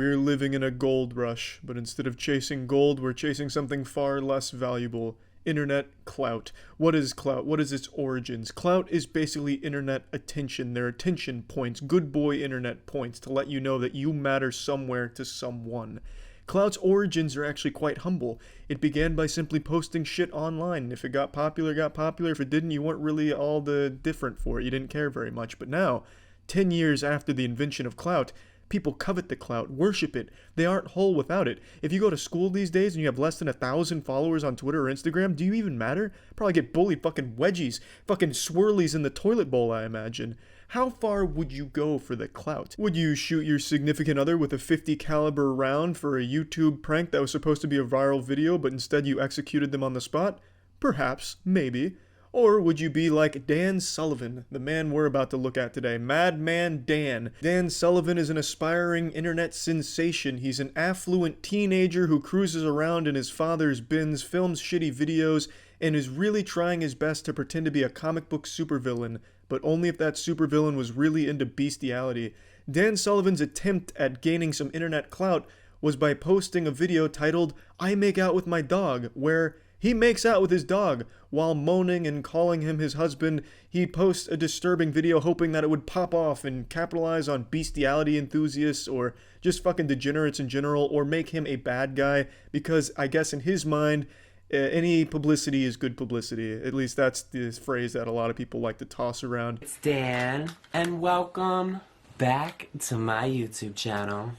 we're living in a gold rush, but instead of chasing gold, we're chasing something far less valuable. Internet clout. What is clout? What is its origins? Clout is basically internet attention. They're attention points, good boy internet points, to let you know that you matter somewhere to someone. Clout's origins are actually quite humble. It began by simply posting shit online. If it got popular, it got popular. If it didn't, you weren't really all the different for it. You didn't care very much. But now, 10 years after the invention of clout, people covet the clout, worship it. They aren't whole without it. If you go to school these days and you have less than 1,000 followers on Twitter or Instagram, do you even matter? Probably get bullied fucking wedgies, fucking swirlies in the toilet bowl, I imagine. How far would you go for the clout? Would you shoot your significant other with a .50 caliber round for a YouTube prank that was supposed to be a viral video, but instead you executed them on the spot? Perhaps, maybe. Or would you be like Dan Sullivan, the man we're about to look at today, Madman Dan? Dan Sullivan is an aspiring internet sensation. He's an affluent teenager who cruises around in his father's Benz, films shitty videos, and is really trying his best to pretend to be a comic book supervillain, but only if that supervillain was really into bestiality. Dan Sullivan's attempt at gaining some internet clout was by posting a video titled, "I Make Out With My Dog," where he makes out with his dog while moaning and calling him his husband. He posts a disturbing video hoping that it would pop off and capitalize on bestiality enthusiasts or just fucking degenerates in general, or make him a bad guy, because I guess in his mind, any publicity is good publicity. At least that's the phrase that a lot of people like to toss around. It's Dan, and welcome back to my YouTube channel.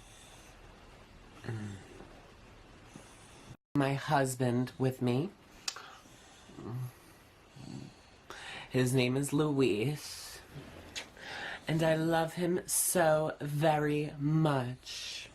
My husband with me. His name is Luis, and I love him so very much.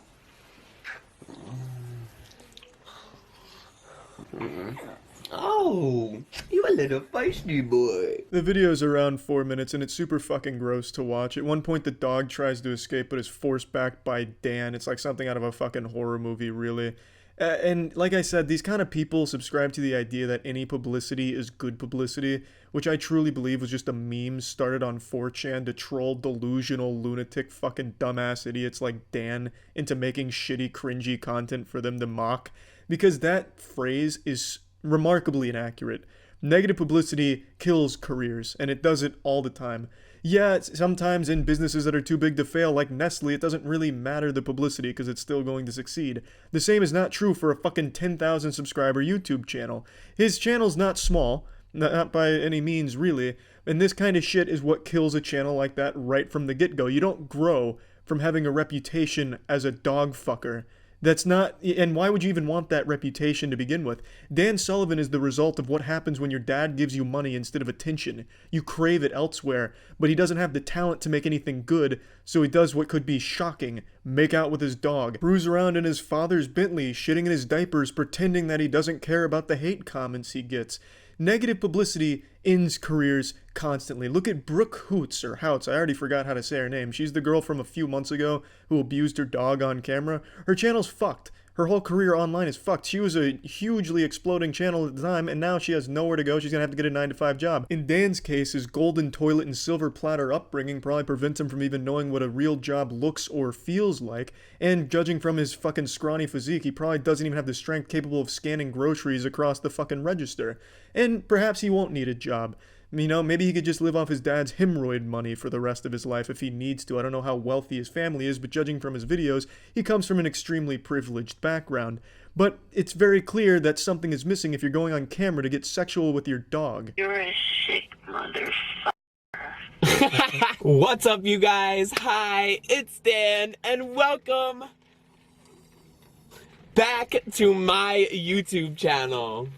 Oh, you a little feisty boy. The video's around 4 minutes and it's super fucking gross to watch. At one point the dog tries to escape but is forced back by Dan. It's like something out of a fucking horror movie, really. And like I said, these kind of people subscribe to the idea that any publicity is good publicity, which I truly believe was just a meme started on 4chan to troll delusional, lunatic, fucking dumbass idiots like Dan into making shitty, cringy content for them to mock. Because that phrase is remarkably inaccurate. Negative publicity kills careers, and it does it all the time. Yeah, sometimes in businesses that are too big to fail, like Nestle, it doesn't really matter the publicity because it's still going to succeed. The same is not true for a fucking 10,000 subscriber YouTube channel. His channel's not small, not by any means really, and this kind of shit is what kills a channel like that right from the get-go. You don't grow from having a reputation as a dog fucker. That's not, and why would you even want that reputation to begin with? Dan Sullivan is the result of what happens when your dad gives you money instead of attention. You crave it elsewhere, but he doesn't have the talent to make anything good, so he does what could be shocking: make out with his dog, cruise around in his father's Bentley, shitting in his diapers, pretending that he doesn't care about the hate comments he gets. Negative publicity ends careers constantly. Look at Brooke Hoots, or Houts, I already forgot how to say her name. She's the girl from a few months ago who abused her dog on camera. Her channel's fucked. Her whole career online is fucked. She was a hugely exploding channel at the time, and now she has nowhere to go. She's gonna have to get a 9-to-5 job. In Dan's case, his golden toilet and silver platter upbringing probably prevents him from even knowing what a real job looks or feels like, and judging from his fucking scrawny physique, he probably doesn't even have the strength capable of scanning groceries across the fucking register. And perhaps he won't need a job. You know, maybe he could just live off his dad's hemorrhoid money for the rest of his life if he needs to. I don't know how wealthy his family is, but judging from his videos, he comes from an extremely privileged background. But it's very clear that something is missing if you're going on camera to get sexual with your dog. You're a sick motherfucker. What's up, you guys? Hi, it's Dan, and welcome back to my YouTube channel.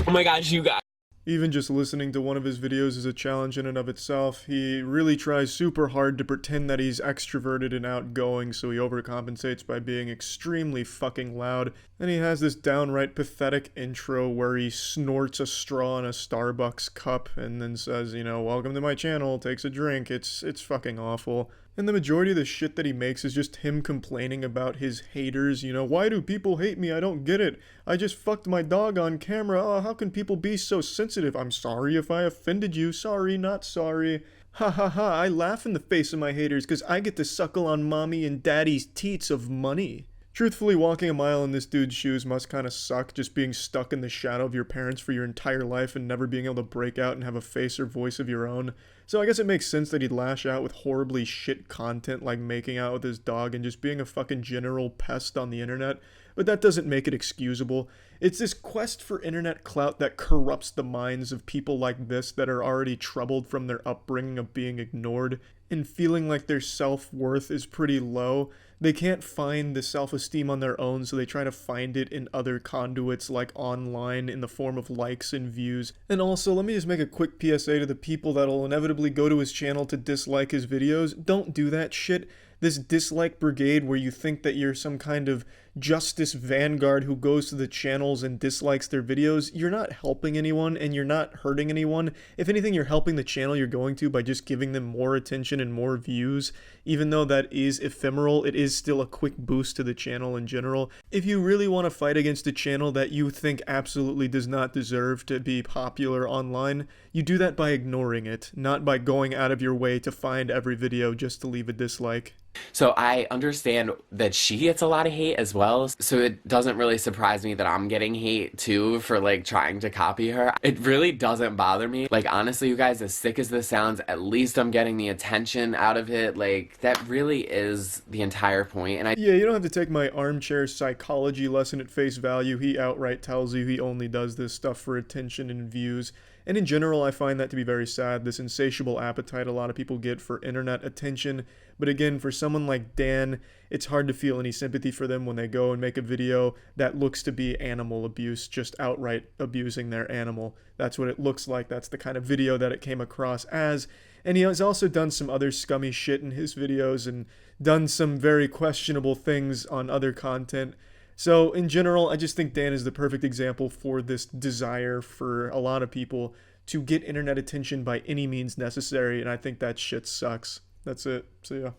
Oh my gosh, you guys. Even just listening to one of his videos is a challenge in and of itself. He really tries super hard to pretend that he's extroverted and outgoing, so he overcompensates by being extremely fucking loud. And he has this downright pathetic intro where he snorts a straw in a Starbucks cup and then says, you know, welcome to my channel, takes a drink. It's fucking awful. And the majority of the shit that he makes is just him complaining about his haters. You know, why do people hate me? I don't get it. I just fucked my dog on camera. Oh, how can people be so sensitive? I'm sorry if I offended you. Sorry, not sorry. Ha ha ha, I laugh in the face of my haters because I get to suckle on mommy and daddy's teats of money. Truthfully, walking a mile in this dude's shoes must kind of suck, just being stuck in the shadow of your parents for your entire life and never being able to break out and have a face or voice of your own. So I guess it makes sense that he'd lash out with horribly shit content like making out with his dog and just being a fucking general pest on the internet, but that doesn't make it excusable. It's this quest for internet clout that corrupts the minds of people like this that are already troubled from their upbringing of being ignored and feeling like their self-worth is pretty low. They can't find the self-esteem on their own, so they try to find it in other conduits like online in the form of likes and views. And also, let me just make a quick PSA to the people that'll inevitably go to his channel to dislike his videos. Don't do that shit. This dislike brigade where you think that you're some kind of justice vanguard who goes to the channels and dislikes their videos, you're not helping anyone and you're not hurting anyone. If anything, you're helping the channel you're going to by just giving them more attention and more views. Even though that is ephemeral, it is still a quick boost to the channel in general. If you really want to fight against a channel that you think absolutely does not deserve to be popular online, you do that by ignoring it, not by going out of your way to find every video just to leave a dislike. So I understand that she gets a lot of hate as well, so it doesn't really surprise me that I'm getting hate too for like trying to copy her. It really doesn't bother me. Like honestly, you guys, as sick as this sounds, at least I'm getting the attention out of it. Like that really is the entire point. And Yeah, you don't have to take my armchair psychology lesson at face value. He outright tells you he only does this stuff for attention and views. And in general, I find that to be very sad, this insatiable appetite a lot of people get for internet attention. But again, for someone like Dan, it's hard to feel any sympathy for them when they go and make a video that looks to be animal abuse, just outright abusing their animal. That's what it looks like. That's the kind of video that it came across as. And he has also done some other scummy shit in his videos and done some very questionable things on other content. So in general, I just think Dan is the perfect example for this desire for a lot of people to get internet attention by any means necessary, and I think that shit sucks. That's it. See ya.